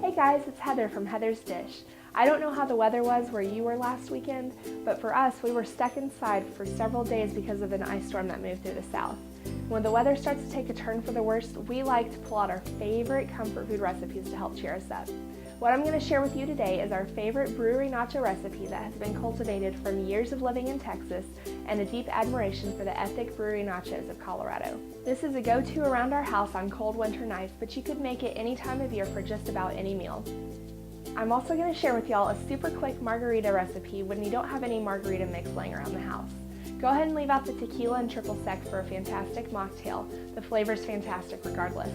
Hey guys, it's Heather from Heather's Dish. I don't know how the weather was where you were last weekend, but for us, we were stuck inside for several days because of an ice storm that moved through the south. When the weather starts to take a turn for the worst, we like to pull out our favorite comfort food recipes to help cheer us up. What I'm going to share with you today is our favorite brewery nacho recipe that has been cultivated from years of living in Texas and a deep admiration for the ethnic brewery nachos of Colorado. This is a go-to around our house on cold winter nights, but you could make it any time of year for just about any meal. I'm also going to share with y'all a super quick margarita recipe when you don't have any margarita mix laying around the house. Go ahead and leave out the tequila and triple sec for a fantastic mocktail. The flavor's fantastic regardless.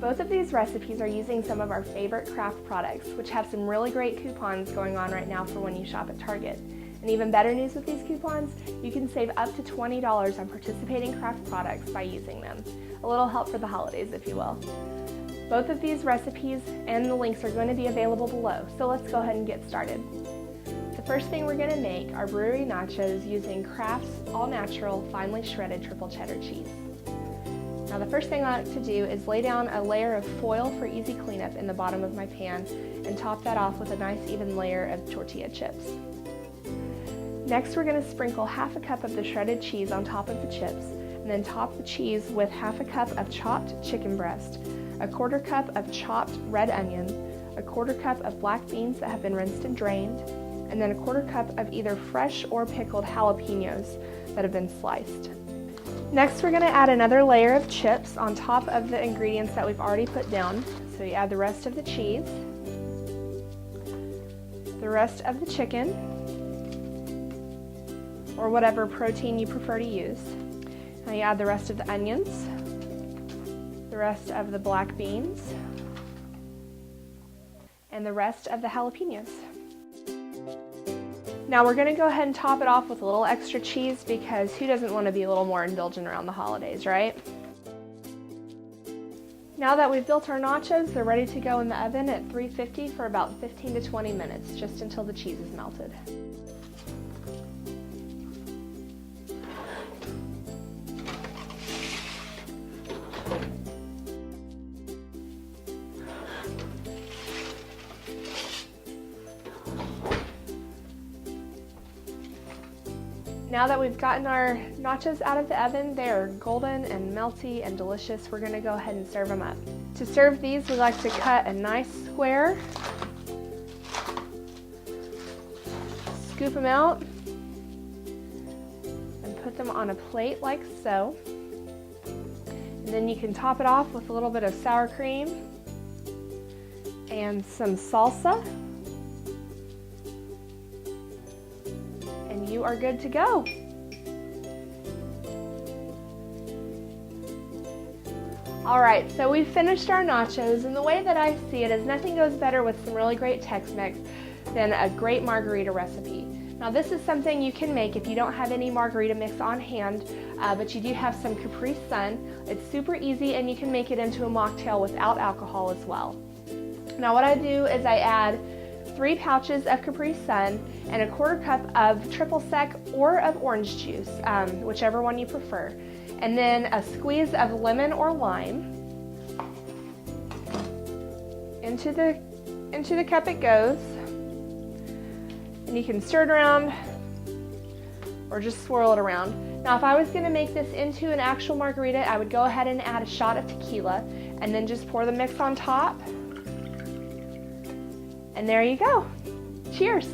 Both of these recipes are using some of our favorite craft products, which have some really great coupons going on right now for when you shop at Target. And even better news with these coupons, you can save up to $20 on participating craft products by using them. A little help for the holidays, if you will. Both of these recipes and the links are going to be available below, so let's go ahead and get started. The first thing we're going to make are brewery nachos using Kraft's all-natural, finely shredded triple cheddar cheese. Now the first thing I like to do is lay down a layer of foil for easy cleanup in the bottom of my pan and top that off with a nice even layer of tortilla chips. Next we're going to sprinkle half a cup of the shredded cheese on top of the chips and then top the cheese with half a cup of chopped chicken breast, a quarter cup of chopped red onion, a quarter cup of black beans that have been rinsed and drained, and then a quarter cup of either fresh or pickled jalapenos that have been sliced. Next we're going to add another layer of chips on top of the ingredients that we've already put down. So you add the rest of the cheese, the rest of the chicken, or whatever protein you prefer to use. Now you add the rest of the onions, the rest of the black beans, and the rest of the jalapenos. Now we're going to go ahead and top it off with a little extra cheese because who doesn't want to be a little more indulgent around the holidays, right? Now that we've built our nachos, they're ready to go in the oven at 350 for about 15 to 20 minutes, just until the cheese is melted. Now that we've gotten our nachos out of the oven, they are golden and melty and delicious. We're going to go ahead and serve them up. To serve these, we like to cut a nice square, scoop them out, and put them on a plate like so. And then you can top it off with a little bit of sour cream and some salsa. You are good to go. Alright, so we've finished our nachos, and the way that I see it is nothing goes better with some really great Tex-Mex than a great margarita recipe. Now this is something you can make if you don't have any margarita mix on hand, but you do have some Capri Sun. It's super easy and you can make it into a mocktail without alcohol as well. Now what I do is I add 3 pouches of Capri Sun and a quarter cup of triple sec or of orange juice, whichever one you prefer. And then a squeeze of lemon or lime. Into the cup it goes. And you can stir it around or just swirl it around. Now if I was going to make this into an actual margarita, I would go ahead and add a shot of tequila and then just pour the mix on top. And there you go. Cheers!